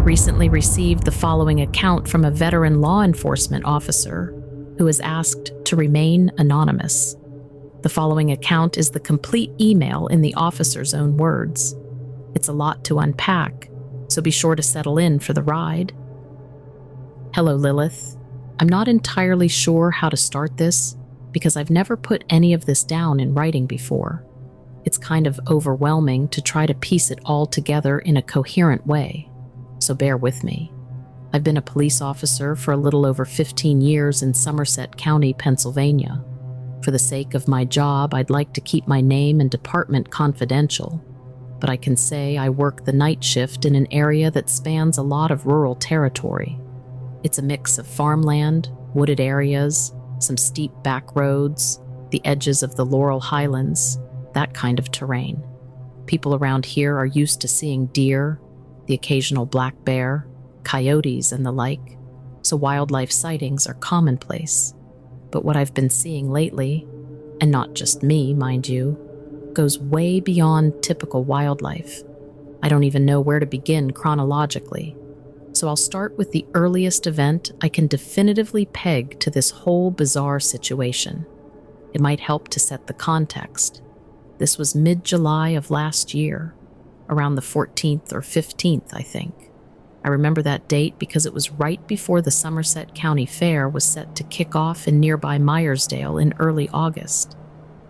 recently received the following account from a veteran law enforcement officer who has asked to remain anonymous. The following account is the complete email in the officer's own words. It's a lot to unpack, so be sure to settle in for the ride. Hello, Lilith. I'm not entirely sure how to start this because I've never put any of this down in writing before. It's kind of overwhelming to try to piece it all together in a coherent way, so bear with me. I've been a police officer for a little over 15 years in Somerset County, Pennsylvania. For the sake of my job, I'd like to keep my name and department confidential, but I can say I work the night shift in an area that spans a lot of rural territory. It's a mix of farmland, wooded areas, some steep back roads, the edges of the Laurel Highlands, that kind of terrain. People around here are used to seeing deer, the occasional black bear, coyotes, and the like, so wildlife sightings are commonplace. But what I've been seeing lately, and not just me, mind you, goes way beyond typical wildlife. I don't even know where to begin chronologically. So I'll start with the earliest event I can definitively peg to this whole bizarre situation. It might help to set the context. This was mid-July of last year, around the 14th or 15th, I think. I remember that date because it was right before the Somerset County Fair was set to kick off in nearby Myersdale in early August,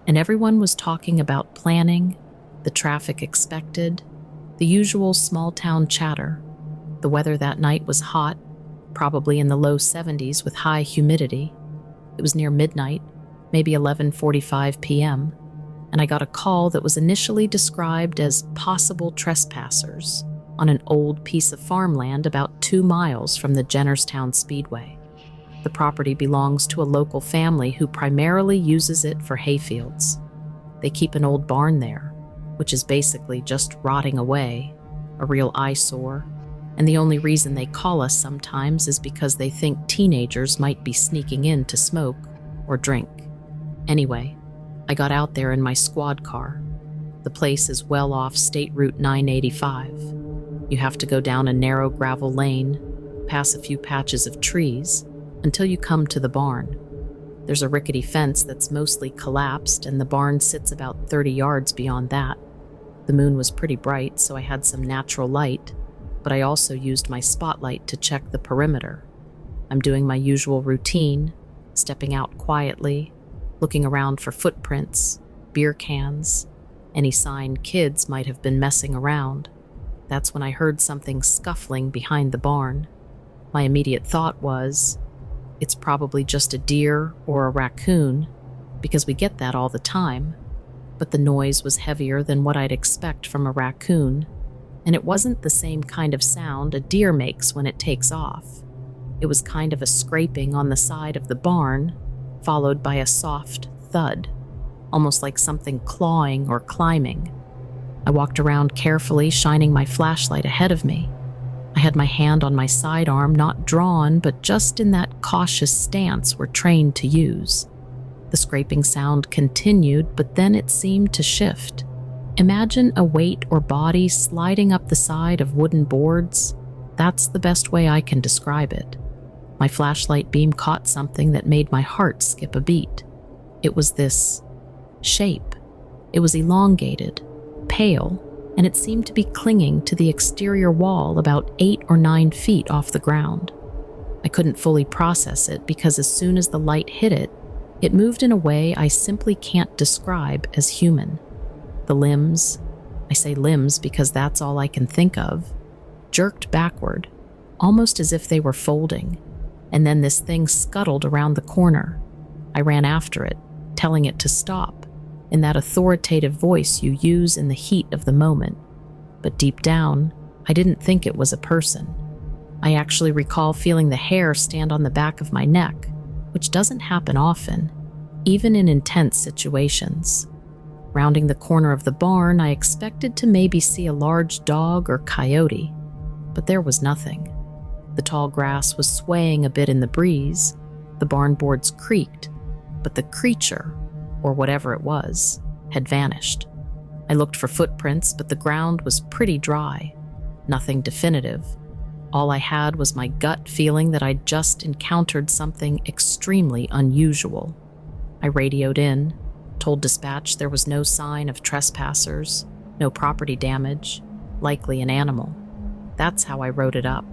and everyone was talking about planning, the traffic expected, the usual small-town chatter. The weather that night was hot, probably in the low 70s with high humidity. It was near midnight, maybe 11:45 p.m., and I got a call that was initially described as possible trespassers on an old piece of farmland about 2 miles from the Jennerstown Speedway. The property belongs to a local family who primarily uses it for hayfields. They keep an old barn there, which is basically just rotting away, a real eyesore, and the only reason they call us sometimes is because they think teenagers might be sneaking in to smoke or drink. Anyway, I got out there in my squad car. The place is well off State Route 985. You have to go down a narrow gravel lane, pass a few patches of trees, until you come to the barn. There's a rickety fence that's mostly collapsed, and the barn sits about 30 yards beyond that. The moon was pretty bright, so I had some natural light, but I also used my spotlight to check the perimeter. I'm doing my usual routine, stepping out quietly, looking around for footprints, beer cans, any sign kids might have been messing around. That's when I heard something scuffling behind the barn. My immediate thought was, it's probably just a deer or a raccoon, because we get that all the time. But the noise was heavier than what I'd expect from a raccoon, and it wasn't the same kind of sound a deer makes when it takes off. It was kind of a scraping on the side of the barn, followed by a soft thud, almost like something clawing or climbing. I walked around carefully, shining my flashlight ahead of me. I had my hand on my sidearm, not drawn, but just in that cautious stance we're trained to use. The scraping sound continued, but then it seemed to shift. Imagine a weight or body sliding up the side of wooden boards. That's the best way I can describe it. My flashlight beam caught something that made my heart skip a beat. It was this shape. It was elongated, pale, and it seemed to be clinging to the exterior wall about 8 or 9 feet off the ground. I couldn't fully process it because as soon as the light hit it, it moved in a way I simply can't describe as human. The limbs, I say limbs because that's all I can think of, jerked backward, almost as if they were folding, and then this thing scuttled around the corner. I ran after it, telling it to stop, in that authoritative voice you use in the heat of the moment. But deep down, I didn't think it was a person. I actually recall feeling the hair stand on the back of my neck, which doesn't happen often, even in intense situations. Rounding the corner of the barn, I expected to maybe see a large dog or coyote, but there was nothing. The tall grass was swaying a bit in the breeze, the barn boards creaked, but the creature, or whatever it was, had vanished. I looked for footprints, but the ground was pretty dry, nothing definitive. All I had was my gut feeling that I'd just encountered something extremely unusual. I radioed in, told dispatch there was no sign of trespassers, no property damage, likely an animal. That's how I wrote it up.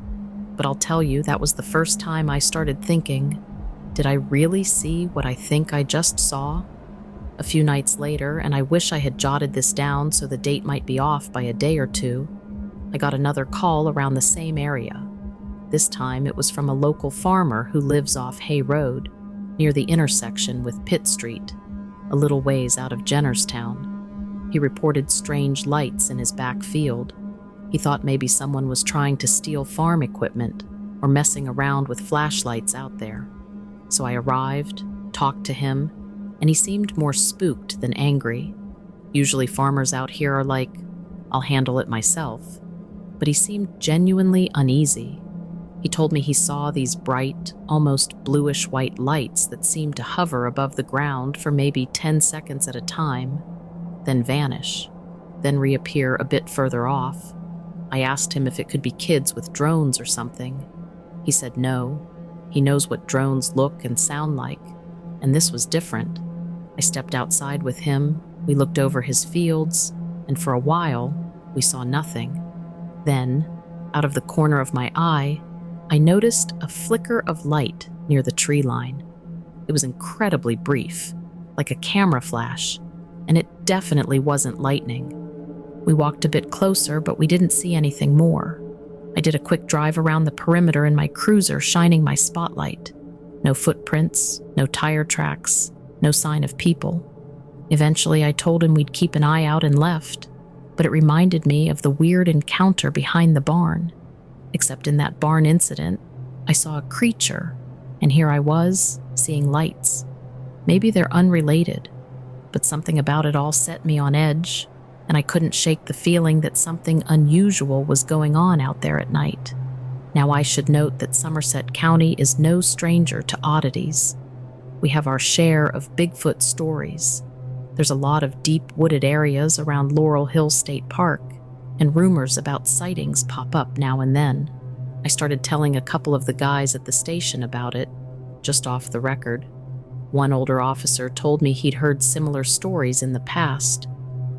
But I'll tell you, that was the first time I started thinking, did I really see what I think I just saw? A few nights later, and I wish I had jotted this down so the date might be off by a day or two, I got another call around the same area. This time it was from a local farmer who lives off Hay Road, near the intersection with Pitt Street, a little ways out of Jennerstown. He reported strange lights in his back field. He thought maybe someone was trying to steal farm equipment or messing around with flashlights out there. So I arrived, talked to him, and he seemed more spooked than angry. Usually farmers out here are like, I'll handle it myself. But he seemed genuinely uneasy. He told me he saw these bright, almost bluish-white lights that seemed to hover above the ground for maybe 10 seconds at a time, then vanish, then reappear a bit further off. I asked him if it could be kids with drones or something. He said no. He knows what drones look and sound like, and this was different. I stepped outside with him, we looked over his fields, and for a while, we saw nothing. Then, out of the corner of my eye, I noticed a flicker of light near the tree line. It was incredibly brief, like a camera flash, and it definitely wasn't lightning. We walked a bit closer, but we didn't see anything more. I did a quick drive around the perimeter in my cruiser, shining my spotlight. No footprints, no tire tracks, no sign of people. Eventually, I told him we'd keep an eye out and left, but it reminded me of the weird encounter behind the barn. Except in that barn incident, I saw a creature, and here I was, seeing lights. Maybe they're unrelated, but something about it all set me on edge, and I couldn't shake the feeling that something unusual was going on out there at night. Now I should note that Somerset County is no stranger to oddities. We have our share of Bigfoot stories. There's a lot of deep wooded areas around Laurel Hill State Park, and rumors about sightings pop up now and then. I started telling a couple of the guys at the station about it, just off the record. One older officer told me he'd heard similar stories in the past,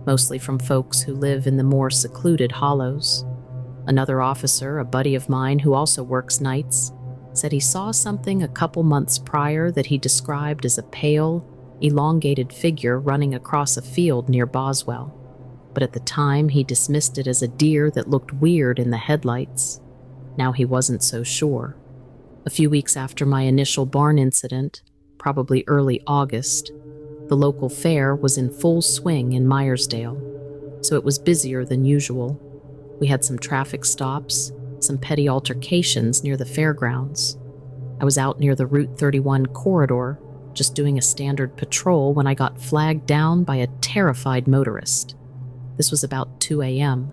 mostly from folks who live in the more secluded hollows. Another officer, a buddy of mine who also works nights, said he saw something a couple months prior that he described as a pale, elongated figure running across a field near Boswell. But at the time, he dismissed it as a deer that looked weird in the headlights. Now he wasn't so sure. A few weeks after my initial barn incident, probably early August, the local fair was in full swing in Meyersdale, so it was busier than usual. We had some traffic stops, some petty altercations near the fairgrounds. I was out near the Route 31 corridor, just doing a standard patrol when I got flagged down by a terrified motorist. This was about 2 a.m.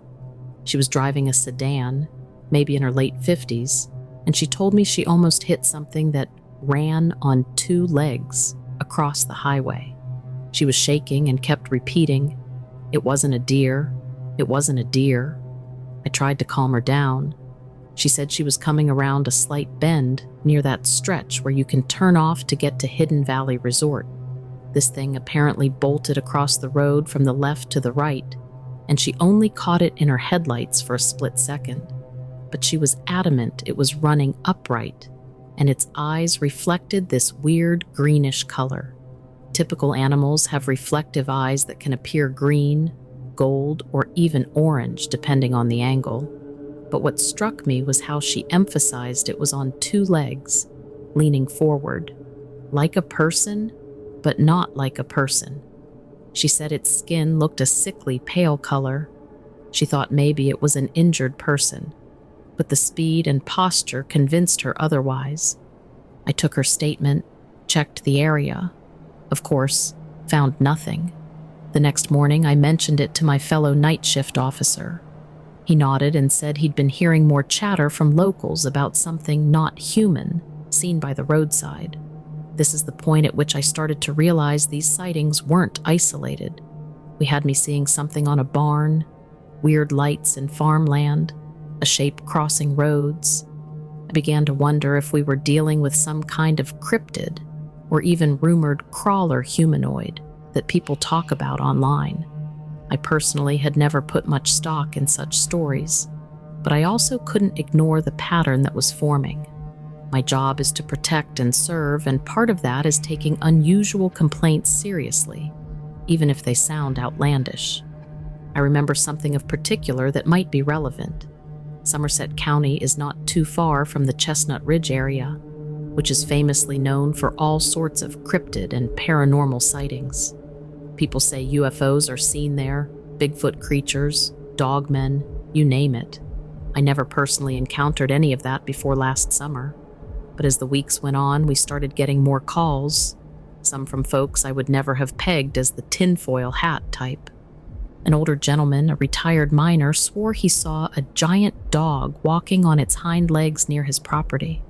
She was driving a sedan, maybe in her late 50s, and she told me she almost hit something that ran on 2 legs across the highway. She was shaking and kept repeating, "It wasn't a deer. It wasn't a deer." I tried to calm her down. She said she was coming around a slight bend near that stretch where you can turn off to get to Hidden Valley Resort. This thing apparently bolted across the road from the left to the right, and she only caught it in her headlights for a split second. But she was adamant it was running upright, and its eyes reflected this weird greenish color. Typical animals have reflective eyes that can appear green, gold, or even orange, depending on the angle. But what struck me was how she emphasized it was on 2 legs, leaning forward, like a person, but not like a person. She said its skin looked a sickly pale color. She thought maybe it was an injured person, but the speed and posture convinced her otherwise. I took her statement, checked the area. Of course, found nothing. The next morning, I mentioned it to my fellow night shift officer. He nodded and said he'd been hearing more chatter from locals about something not human seen by the roadside. This is the point at which I started to realize these sightings weren't isolated. We had me seeing something on a barn, weird lights in farmland, a shape crossing roads. I began to wonder if we were dealing with some kind of cryptid or even rumored crawler humanoid that people talk about online. I personally had never put much stock in such stories, but I also couldn't ignore the pattern that was forming. My job is to protect and serve, and part of that is taking unusual complaints seriously, even if they sound outlandish. I remember something of particular that might be relevant. Somerset County is not too far from the Chestnut Ridge area, which is famously known for all sorts of cryptid and paranormal sightings. People say UFOs are seen there, Bigfoot creatures, dogmen, you name it. I never personally encountered any of that before last summer, but as the weeks went on, we started getting more calls, some from folks I would never have pegged as the tinfoil hat type. An older gentleman, a retired miner, swore he saw a giant dog walking on its hind legs near his property.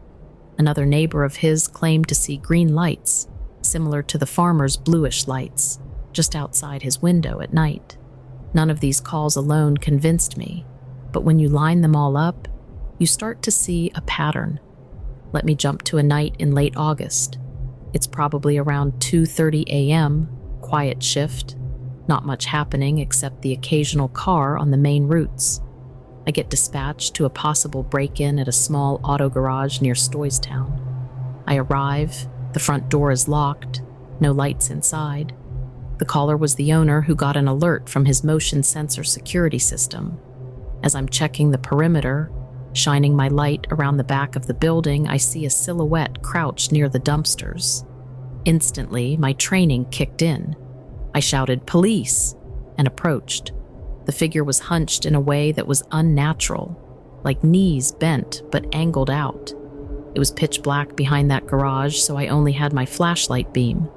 Another neighbor of his claimed to see green lights, similar to the farmer's bluish lights, just outside his window at night. None of these calls alone convinced me, but when you line them all up, you start to see a pattern. Let me jump to a night in late August. It's probably around 2:30 a.m., quiet shift, not much happening except the occasional car on the main routes. I get dispatched to a possible break-in at a small auto garage near Stoystown. I arrive, the front door is locked, no lights inside. The caller was the owner who got an alert from his motion sensor security system. As I'm checking the perimeter, shining my light around the back of the building, I see a silhouette crouched near the dumpsters. Instantly, my training kicked in. I shouted, "Police!" and approached. The figure was hunched in a way that was unnatural, like knees bent but angled out. It was pitch black behind that garage, so I only had my flashlight beam.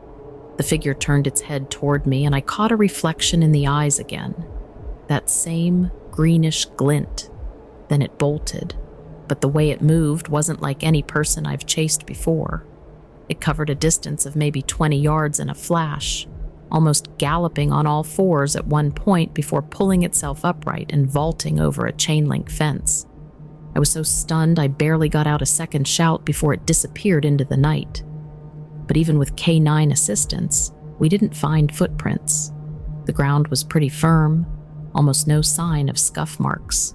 The figure turned its head toward me, and I caught a reflection in the eyes again. That same greenish glint. Then it bolted, but the way it moved wasn't like any person I've chased before. It covered a distance of maybe 20 yards in a flash, almost galloping on all fours at one point before pulling itself upright and vaulting over a chain-link fence. I was so stunned I barely got out a second shout before it disappeared into the night. But even with K9 assistance, we didn't find footprints. The ground was pretty firm, almost no sign of scuff marks.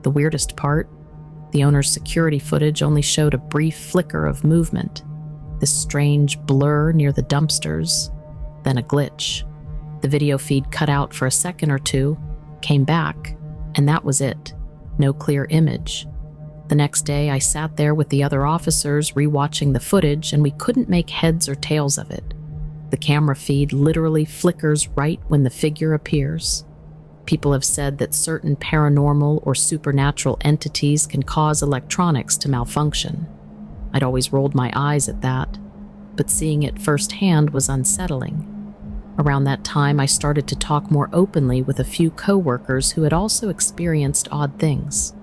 The weirdest part, the owner's security footage only showed a brief flicker of movement, this strange blur near the dumpsters, then a glitch. The video feed cut out for a second or two, came back, and that was it. No clear image. The next day, I sat there with the other officers rewatching the footage, and we couldn't make heads or tails of it. The camera feed literally flickers right when the figure appears. People have said that certain paranormal or supernatural entities can cause electronics to malfunction. I'd always rolled my eyes at that, but seeing it firsthand was unsettling. Around that time, I started to talk more openly with a few coworkers who had also experienced odd things.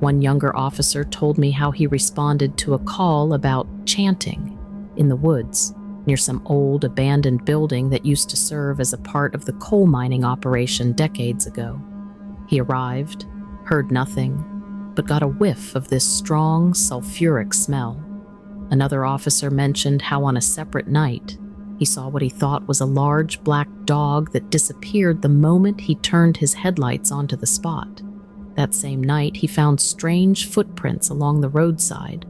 One younger officer told me how he responded to a call about chanting in the woods near some old abandoned building that used to serve as a part of the coal mining operation decades ago. He arrived, heard nothing, but got a whiff of this strong sulfuric smell. Another officer mentioned how on a separate night, he saw what he thought was a large black dog that disappeared the moment he turned his headlights onto the spot. That same night, he found strange footprints along the roadside,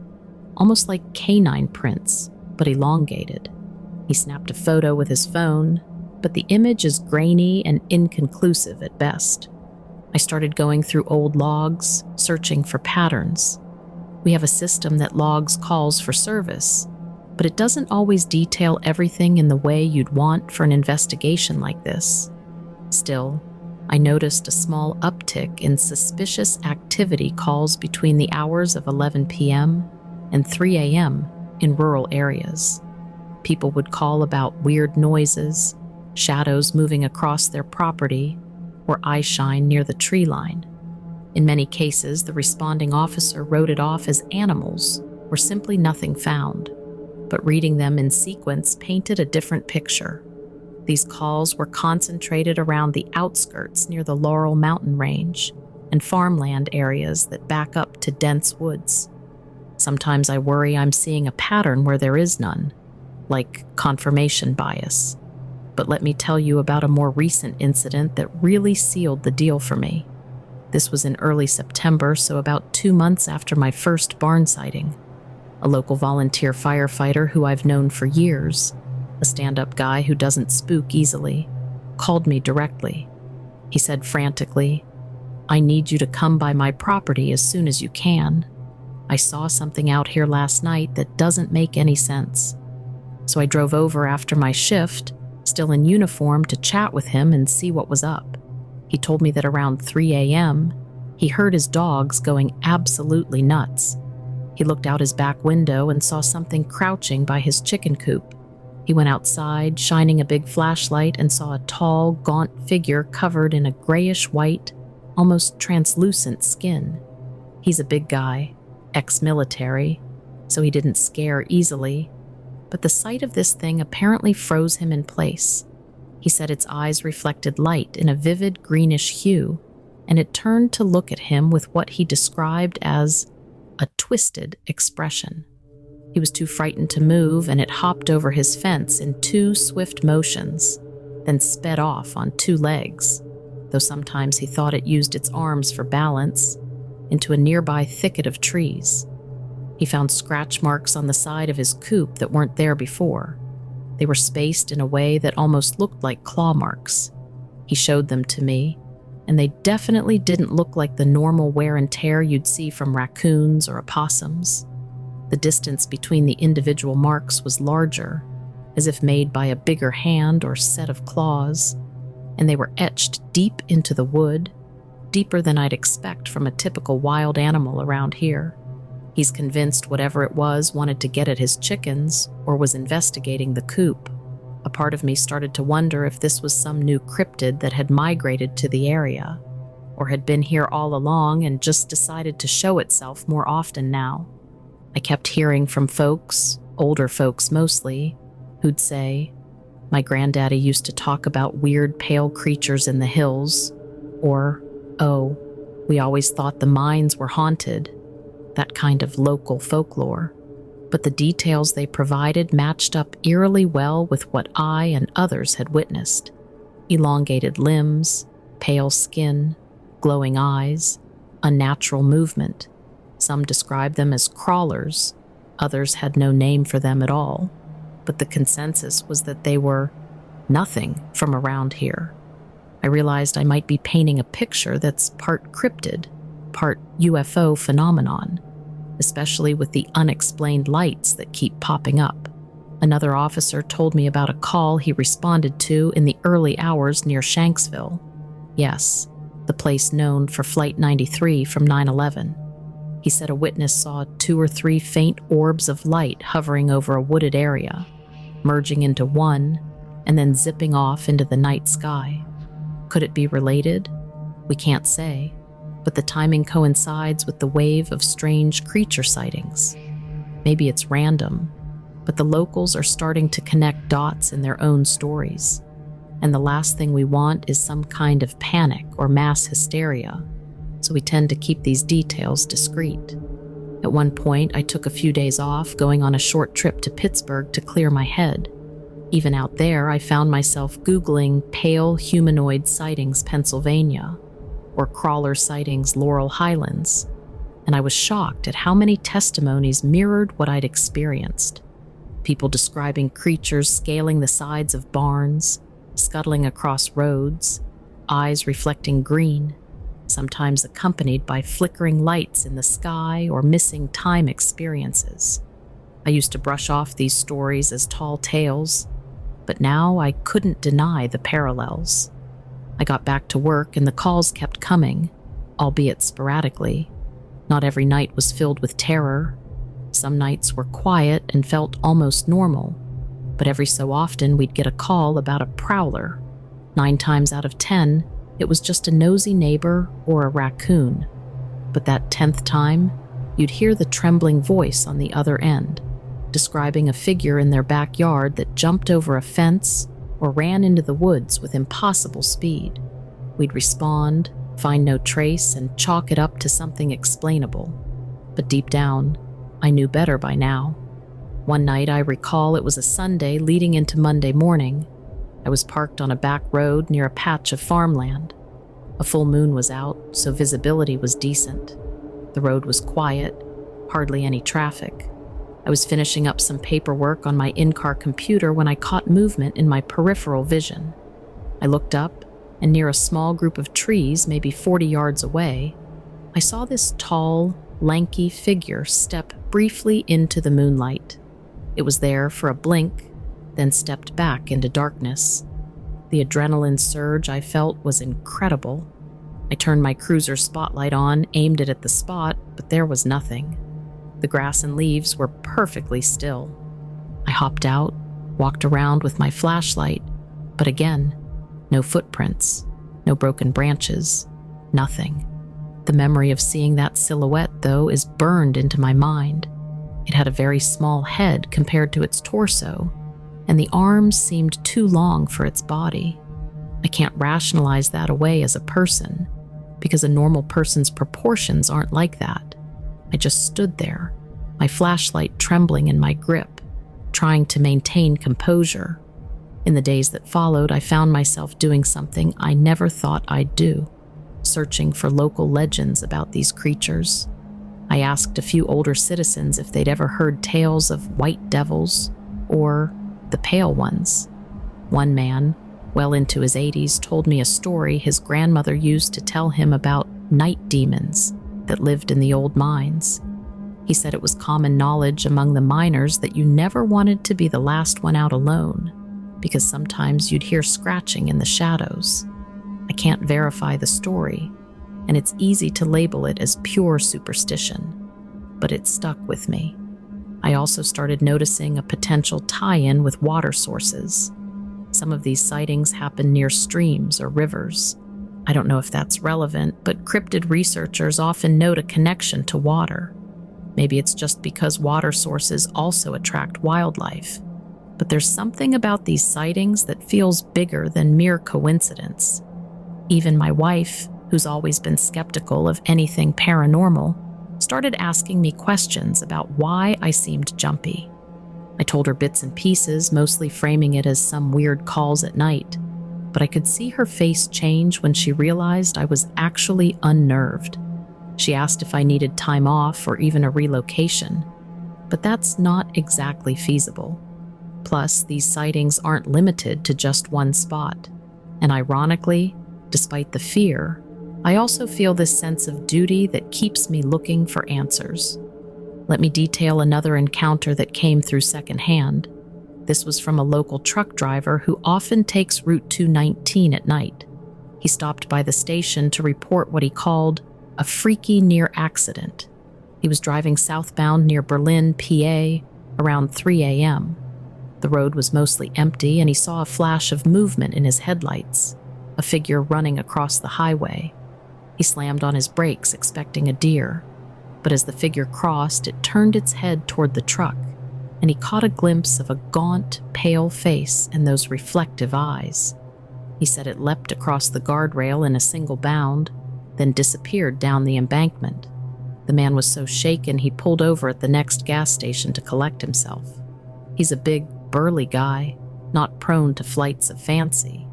almost like canine prints, but elongated. He snapped a photo with his phone, but the image is grainy and inconclusive at best. I started going through old logs, searching for patterns. We have a system that logs calls for service, but it doesn't always detail everything in the way you'd want for an investigation like this. Still, I noticed a small uptick in suspicious activity calls between the hours of 11 p.m. and 3 a.m. in rural areas. People would call about weird noises, shadows moving across their property, or eye shine near the tree line. In many cases, the responding officer wrote it off as animals or simply nothing found, but reading them in sequence painted a different picture. These calls were concentrated around the outskirts near the Laurel mountain range, and farmland areas that back up to dense woods. Sometimes I worry I'm seeing a pattern where there is none, like confirmation bias. But let me tell you about a more recent incident that really sealed the deal for me. This was in early September, so about 2 months after my first barn sighting. A local volunteer firefighter who I've known for years, a stand-up guy who doesn't spook easily, called me directly. He said frantically, "I need you to come by my property as soon as you can. I saw something out here last night that doesn't make any sense." So I drove over after my shift, still in uniform, to chat with him and see what was up. He told me that around 3 a.m., he heard his dogs going absolutely nuts. He looked out his back window and saw something crouching by his chicken coop. He went outside, shining a big flashlight, and saw a tall, gaunt figure covered in a grayish-white, almost translucent skin. He's a big guy, ex-military, so he didn't scare easily, but the sight of this thing apparently froze him in place. He said its eyes reflected light in a vivid greenish hue, and it turned to look at him with what he described as a twisted expression. He was too frightened to move, and it hopped over his fence in 2 swift motions, then sped off on 2 legs, though sometimes he thought it used its arms for balance, into a nearby thicket of trees. He found scratch marks on the side of his coop that weren't there before. They were spaced in a way that almost looked like claw marks. He showed them to me, and they definitely didn't look like the normal wear and tear you'd see from raccoons or opossums. The distance between the individual marks was larger, as if made by a bigger hand or set of claws, and they were etched deep into the wood, deeper than I'd expect from a typical wild animal around here. He's convinced whatever it was wanted to get at his chickens or was investigating the coop. A part of me started to wonder if this was some new cryptid that had migrated to the area, or had been here all along and just decided to show itself more often now. I kept hearing from folks, older folks mostly, who'd say, "My granddaddy used to talk about weird pale creatures in the hills," or, "Oh, we always thought the mines were haunted," that kind of local folklore. But the details they provided matched up eerily well with what I and others had witnessed. Elongated limbs, pale skin, glowing eyes, unnatural movement. Some described them as crawlers, others had no name for them at all, but the consensus was that they were nothing from around here. I realized I might be painting a picture that's part cryptid, part UFO phenomenon, especially with the unexplained lights that keep popping up. Another officer told me about a call he responded to in the early hours near Shanksville. Yes, the place known for Flight 93 from 9/11. He said a witness saw 2 or 3 faint orbs of light hovering over a wooded area, merging into one, and then zipping off into the night sky. Could it be related? We can't say, but the timing coincides with the wave of strange creature sightings. Maybe it's random, but the locals are starting to connect dots in their own stories, and the last thing we want is some kind of panic or mass hysteria, so we tend to keep these details discreet. At one point, I took a few days off, going on a short trip to Pittsburgh to clear my head. Even out there, I found myself Googling pale humanoid sightings Pennsylvania, or crawler sightings Laurel Highlands, and I was shocked at how many testimonies mirrored what I'd experienced. People describing creatures scaling the sides of barns, scuttling across roads, eyes reflecting green, sometimes accompanied by flickering lights in the sky or missing time experiences. I used to brush off these stories as tall tales, but now I couldn't deny the parallels. I got back to work and the calls kept coming, albeit sporadically. Not every night was filled with terror. Some nights were quiet and felt almost normal, but every so often we'd get a call about a prowler. 9 times out of 10, it was just a nosy neighbor or a raccoon. But that 10th time, you'd hear the trembling voice on the other end, describing a figure in their backyard that jumped over a fence or ran into the woods with impossible speed. We'd respond, find no trace, and chalk it up to something explainable. But deep down, I knew better by now. One night, I recall it was a Sunday leading into Monday morning. I was parked on a back road near a patch of farmland. A full moon was out, so visibility was decent. The road was quiet, hardly any traffic. I was finishing up some paperwork on my in-car computer when I caught movement in my peripheral vision. I looked up, and near a small group of trees, maybe 40 yards away, I saw this tall, lanky figure step briefly into the moonlight. It was there for a blink, then stepped back into darkness. The adrenaline surge I felt was incredible. I turned my cruiser spotlight on, aimed it at the spot, but there was nothing. The grass and leaves were perfectly still. I hopped out, walked around with my flashlight, but again, no footprints, no broken branches, nothing. The memory of seeing that silhouette, though, is burned into my mind. It had a very small head compared to its torso, and the arms seemed too long for its body. I can't rationalize that away as a person, because a normal person's proportions aren't like that. I just stood there, my flashlight trembling in my grip, trying to maintain composure. In the days that followed, I found myself doing something I never thought I'd do, searching for local legends about these creatures. I asked a few older citizens if they'd ever heard tales of white devils or the pale ones. One man, well into his 80s, told me a story his grandmother used to tell him about night demons that lived in the old mines. He said it was common knowledge among the miners that you never wanted to be the last one out alone, because sometimes you'd hear scratching in the shadows. I can't verify the story, and it's easy to label it as pure superstition, but it stuck with me. I also started noticing a potential tie-in with water sources. Some of these sightings happen near streams or rivers. I don't know if that's relevant, but cryptid researchers often note a connection to water. Maybe it's just because water sources also attract wildlife. But there's something about these sightings that feels bigger than mere coincidence. Even my wife, who's always been skeptical of anything paranormal, started asking me questions about why I seemed jumpy. I told her bits and pieces, mostly framing it as some weird calls at night, but I could see her face change when she realized I was actually unnerved. She asked if I needed time off or even a relocation, but that's not exactly feasible. Plus, these sightings aren't limited to just one spot, and ironically, despite the fear, I also feel this sense of duty that keeps me looking for answers. Let me detail another encounter that came through secondhand. This was from a local truck driver who often takes Route 219 at night. He stopped by the station to report what he called a freaky near accident. He was driving southbound near Berlin, PA, around 3 a.m. The road was mostly empty, and he saw a flash of movement in his headlights, a figure running across the highway. He slammed on his brakes, expecting a deer, but as the figure crossed, it turned its head toward the truck, and he caught a glimpse of a gaunt, pale face and those reflective eyes. He said it leapt across the guardrail in a single bound, then disappeared down the embankment. The man was so shaken he pulled over at the next gas station to collect himself. He's a big, burly guy, not prone to flights of fancy.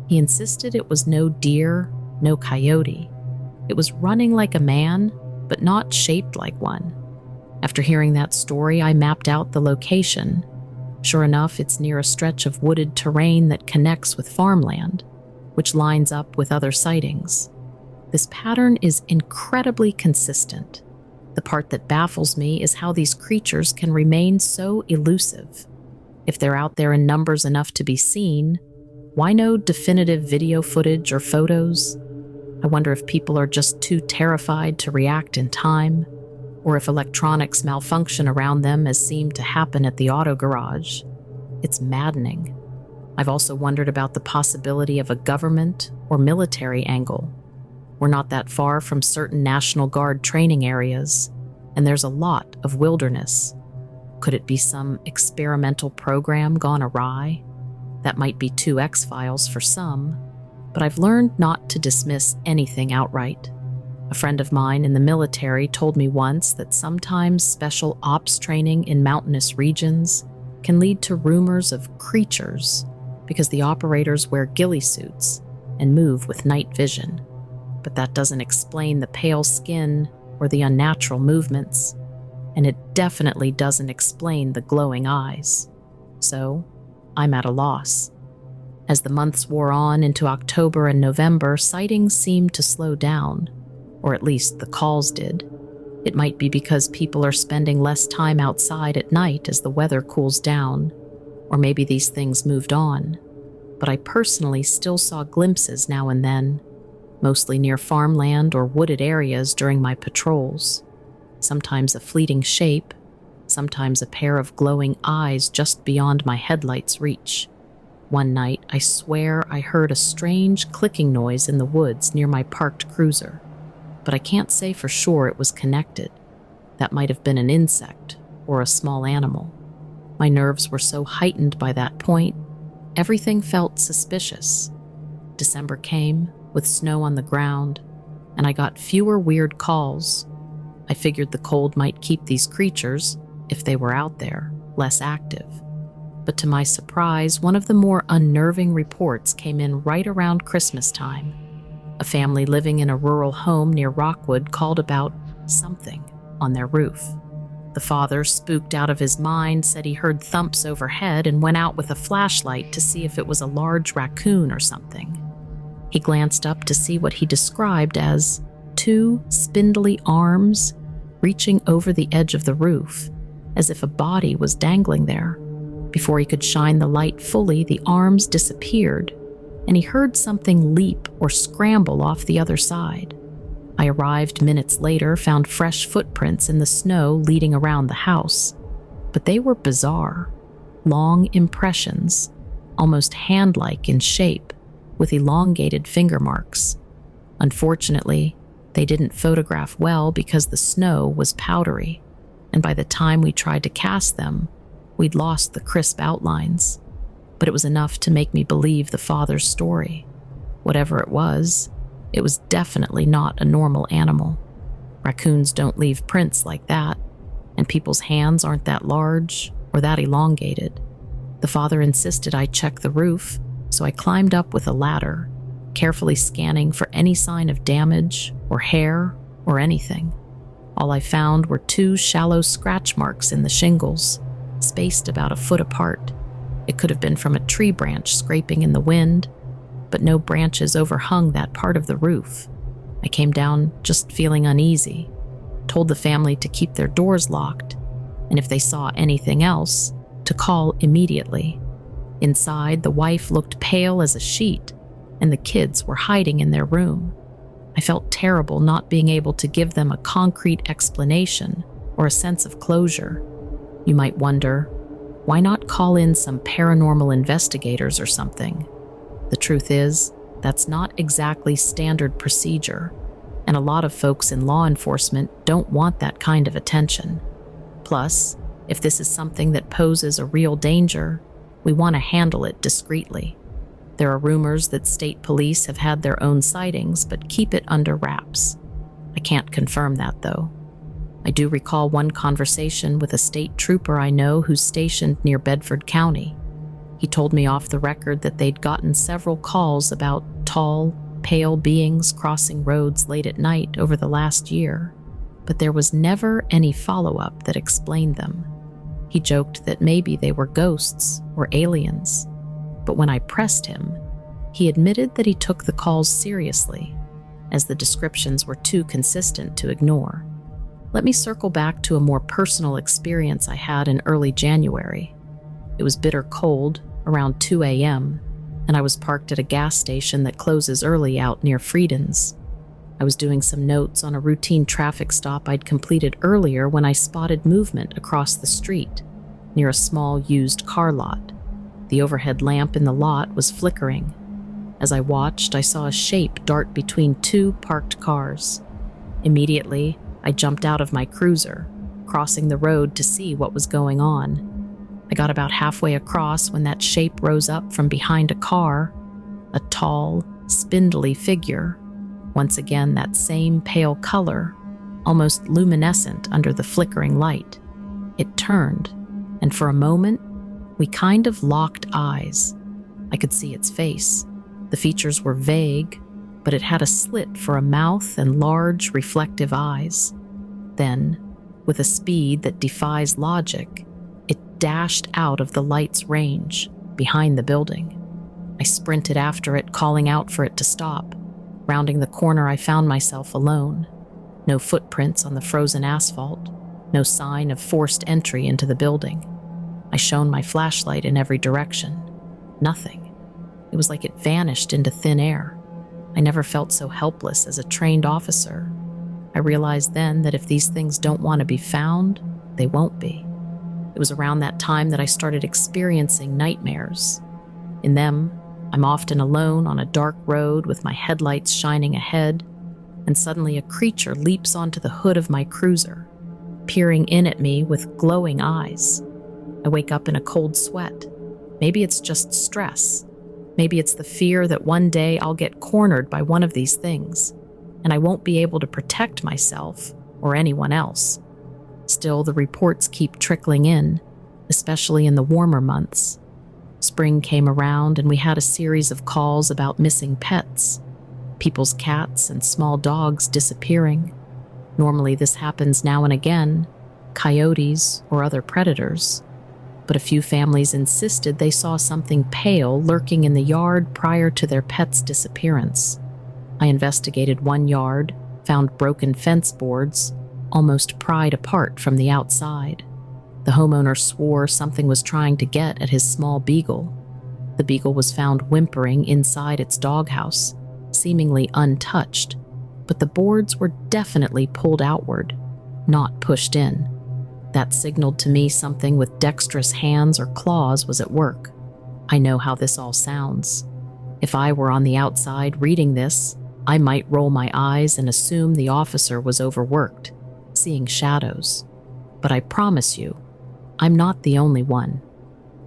He insisted it was no deer, no coyote. It was running like a man, but not shaped like one. After hearing that story, I mapped out the location. Sure enough, it's near a stretch of wooded terrain that connects with farmland, which lines up with other sightings. This pattern is incredibly consistent. The part that baffles me is how these creatures can remain so elusive. If they're out there in numbers enough to be seen, why no definitive video footage or photos? I wonder if people are just too terrified to react in time, or if electronics malfunction around them as seemed to happen at the auto garage. It's maddening. I've also wondered about the possibility of a government or military angle. We're not that far from certain National Guard training areas, and there's a lot of wilderness. Could it be some experimental program gone awry? That might be too X-Files for some, but I've learned not to dismiss anything outright. A friend of mine in the military told me once that sometimes special ops training in mountainous regions can lead to rumors of creatures because the operators wear ghillie suits and move with night vision. But that doesn't explain the pale skin or the unnatural movements, and it definitely doesn't explain the glowing eyes. So, I'm at a loss. As the months wore on into October and November, sightings seemed to slow down, or at least the calls did. It might be because people are spending less time outside at night as the weather cools down, or maybe these things moved on. But I personally still saw glimpses now and then, mostly near farmland or wooded areas during my patrols. Sometimes a fleeting shape, sometimes a pair of glowing eyes just beyond my headlights' reach. One night, I swear I heard a strange clicking noise in the woods near my parked cruiser, but I can't say for sure it was connected. That might have been an insect or a small animal. My nerves were so heightened by that point, everything felt suspicious. December came, with snow on the ground, and I got fewer weird calls. I figured the cold might keep these creatures, if they were out there, less active. But to my surprise, one of the more unnerving reports came in right around Christmas time. A family living in a rural home near Rockwood called about something on their roof. The father, spooked out of his mind, said he heard thumps overhead and went out with a flashlight to see if it was a large raccoon or something. He glanced up to see what he described as 2 spindly arms reaching over the edge of the roof, as if a body was dangling there. Before he could shine the light fully, the arms disappeared, and he heard something leap or scramble off the other side. I arrived minutes later, found fresh footprints in the snow leading around the house, but they were bizarre. Long impressions, almost hand-like in shape, with elongated finger marks. Unfortunately, they didn't photograph well because the snow was powdery, and by the time we tried to cast them, we'd lost the crisp outlines. But it was enough to make me believe the father's story. Whatever it was definitely not a normal animal. Raccoons don't leave prints like that, and people's hands aren't that large or that elongated. The father insisted I check the roof, so I climbed up with a ladder, carefully scanning for any sign of damage or hair or anything. All I found were 2 shallow scratch marks in the shingles, spaced about a foot apart. It could have been from a tree branch scraping in the wind, but no branches overhung that part of the roof. I came down just feeling uneasy, told the family to keep their doors locked, and if they saw anything else, to call immediately. Inside, the wife looked pale as a sheet, and the kids were hiding in their room. I felt terrible not being able to give them a concrete explanation or a sense of closure. You might wonder, why not call in some paranormal investigators or something? The truth is, that's not exactly standard procedure, and a lot of folks in law enforcement don't want that kind of attention. Plus, if this is something that poses a real danger, we want to handle it discreetly. There are rumors that state police have had their own sightings, but keep it under wraps. I can't confirm that, though. I do recall one conversation with a state trooper I know who's stationed near Bedford County. He told me off the record that they'd gotten several calls about tall, pale beings crossing roads late at night over the last year, but there was never any follow-up that explained them. He joked that maybe they were ghosts or aliens, but when I pressed him, he admitted that he took the calls seriously, as the descriptions were too consistent to ignore. Let me circle back to a more personal experience I had in early January. It was bitter cold, around 2 a.m., and I was parked at a gas station that closes early out near Frieden's. I was doing some notes on a routine traffic stop I'd completed earlier when I spotted movement across the street, near a small used car lot. The overhead lamp in the lot was flickering. As I watched, I saw a shape dart between 2 parked cars. Immediately, I jumped out of my cruiser, crossing the road to see what was going on. I got about halfway across when that shape rose up from behind a car, a tall, spindly figure, once again that same pale color, almost luminescent under the flickering light. It turned, and for a moment, we kind of locked eyes. I could see its face. The features were vague, but it had a slit for a mouth and large, reflective eyes. Then, with a speed that defies logic, it dashed out of the light's range, behind the building. I sprinted after it, calling out for it to stop. Rounding the corner, I found myself alone. No footprints on the frozen asphalt, no sign of forced entry into the building. I shone my flashlight in every direction. Nothing. It was like it vanished into thin air. I never felt so helpless as a trained officer. I realized then that if these things don't want to be found, they won't be. It was around that time that I started experiencing nightmares. In them, I'm often alone on a dark road with my headlights shining ahead, and suddenly a creature leaps onto the hood of my cruiser, peering in at me with glowing eyes. I wake up in a cold sweat. Maybe it's just stress. Maybe it's the fear that one day I'll get cornered by one of these things, and I won't be able to protect myself or anyone else. Still, the reports keep trickling in, especially in the warmer months. Spring came around and we had a series of calls about missing pets, people's cats and small dogs disappearing. Normally this happens now and again, coyotes or other predators. But a few families insisted they saw something pale lurking in the yard prior to their pet's disappearance. I investigated one yard, found broken fence boards, almost pried apart from the outside. The homeowner swore something was trying to get at his small beagle. The beagle was found whimpering inside its doghouse, seemingly untouched, but the boards were definitely pulled outward, not pushed in. That signaled to me something with dexterous hands or claws was at work. I know how this all sounds. If I were on the outside reading this, I might roll my eyes and assume the officer was overworked, seeing shadows. But I promise you, I'm not the only one.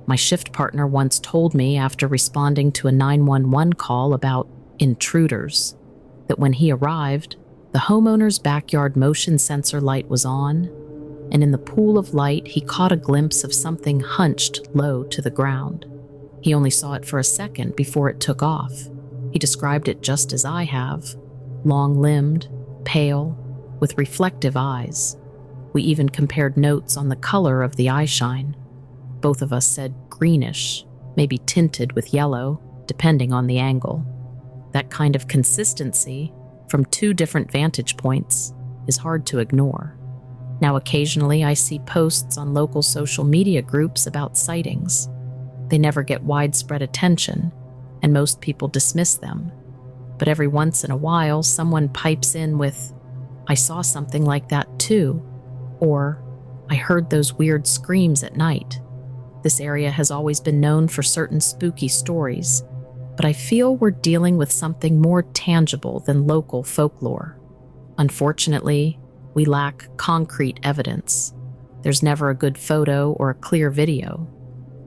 My shift partner once told me after responding to a 911 call about intruders that when he arrived, the homeowner's backyard motion sensor light was on, and in the pool of light he caught a glimpse of something hunched low to the ground. He only saw it for a second before it took off. He described it just as I have, long-limbed, pale, with reflective eyes. We even compared notes on the color of the eyeshine. Both of us said greenish, maybe tinted with yellow, depending on the angle. That kind of consistency, from two different vantage points, is hard to ignore. Now occasionally I see posts on local social media groups about sightings. They never get widespread attention, and most people dismiss them. But every once in a while, someone pipes in with, "I saw something like that too," or "I heard those weird screams at night." This area has always been known for certain spooky stories, but I feel we're dealing with something more tangible than local folklore. Unfortunately, we lack concrete evidence. There's never a good photo or a clear video.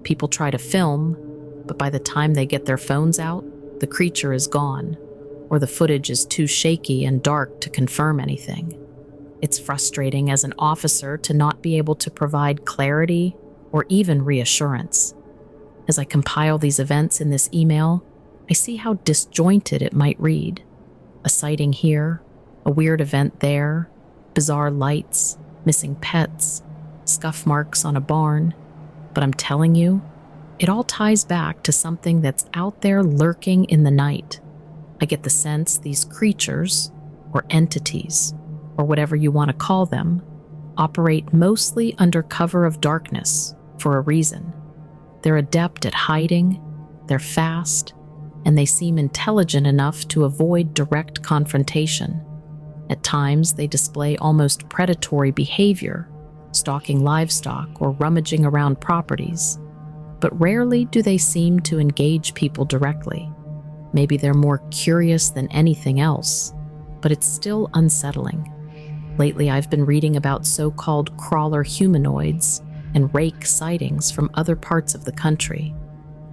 People try to film, but by the time they get their phones out, the creature is gone, or the footage is too shaky and dark to confirm anything. It's frustrating as an officer to not be able to provide clarity or even reassurance. As I compile these events in this email, I see how disjointed it might read. A sighting here, a weird event there, bizarre lights, missing pets, scuff marks on a barn. But I'm telling you, it all ties back to something that's out there lurking in the night. I get the sense these creatures, or entities, or whatever you want to call them, operate mostly under cover of darkness for a reason. They're adept at hiding, they're fast, and they seem intelligent enough to avoid direct confrontation. At times, they display almost predatory behavior, stalking livestock or rummaging around properties. But rarely do they seem to engage people directly. Maybe they're more curious than anything else, but it's still unsettling. Lately, I've been reading about so-called crawler humanoids and rake sightings from other parts of the country.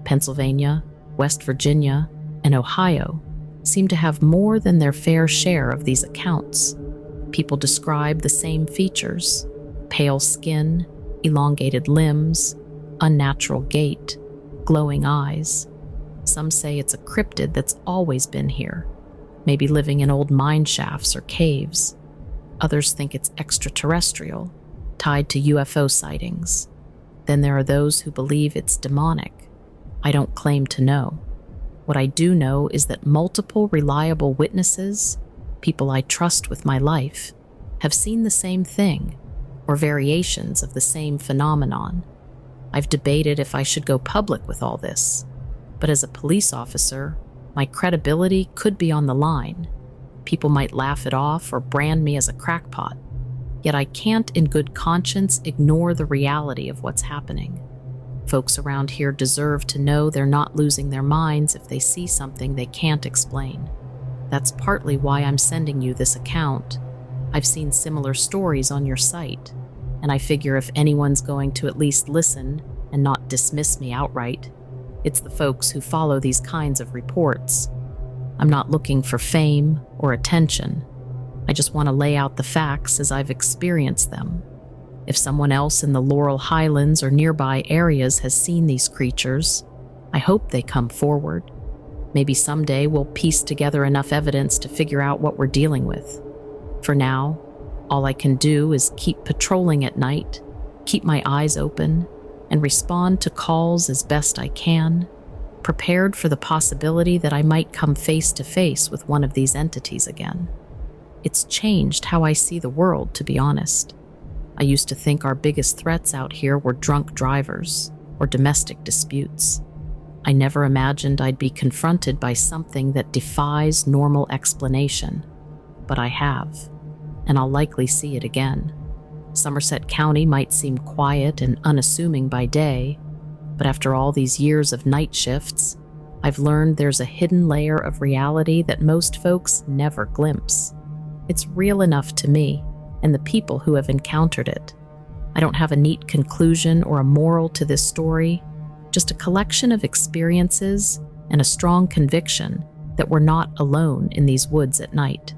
Pennsylvania, West Virginia, and Ohio seem to have more than their fair share of these accounts. People describe the same features: pale skin, elongated limbs, unnatural gait, glowing eyes. Some say it's a cryptid that's always been here, maybe living in old mine shafts or caves. Others think it's extraterrestrial, tied to UFO sightings. Then there are those who believe it's demonic. I don't claim to know. What I do know is that multiple reliable witnesses, people I trust with my life, have seen the same thing, or variations of the same phenomenon. I've debated if I should go public with all this, but as a police officer, my credibility could be on the line. People might laugh it off or brand me as a crackpot, yet I can't in good conscience ignore the reality of what's happening. Folks around here deserve to know they're not losing their minds if they see something they can't explain. That's partly why I'm sending you this account. I've seen similar stories on your site, and I figure if anyone's going to at least listen and not dismiss me outright, it's the folks who follow these kinds of reports. I'm not looking for fame or attention. I just want to lay out the facts as I've experienced them. If someone else in the Laurel Highlands or nearby areas has seen these creatures, I hope they come forward. Maybe someday we'll piece together enough evidence to figure out what we're dealing with. For now, all I can do is keep patrolling at night, keep my eyes open, and respond to calls as best I can, prepared for the possibility that I might come face to face with one of these entities again. It's changed how I see the world, to be honest. I used to think our biggest threats out here were drunk drivers or domestic disputes. I never imagined I'd be confronted by something that defies normal explanation, but I have, and I'll likely see it again. Somerset County might seem quiet and unassuming by day, but after all these years of night shifts, I've learned there's a hidden layer of reality that most folks never glimpse. It's real enough to me and the people who have encountered it. I don't have a neat conclusion or a moral to this story, just a collection of experiences and a strong conviction that we're not alone in these woods at night.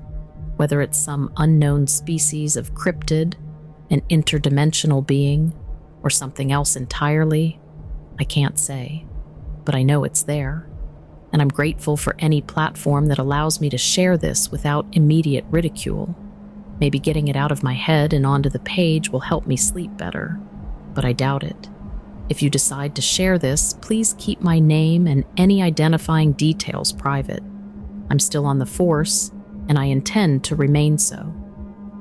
Whether it's some unknown species of cryptid, an interdimensional being, or something else entirely, I can't say, but I know it's there. And I'm grateful for any platform that allows me to share this without immediate ridicule. Maybe getting it out of my head and onto the page will help me sleep better, but I doubt it. If you decide to share this, please keep my name and any identifying details private. I'm still on the force, and I intend to remain so.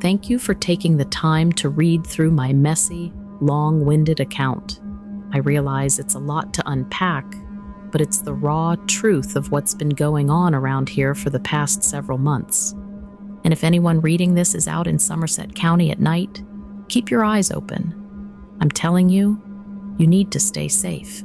Thank you for taking the time to read through my messy, long-winded account. I realize it's a lot to unpack, but it's the raw truth of what's been going on around here for the past several months. And if anyone reading this is out in Somerset County at night, keep your eyes open. I'm telling you, you need to stay safe.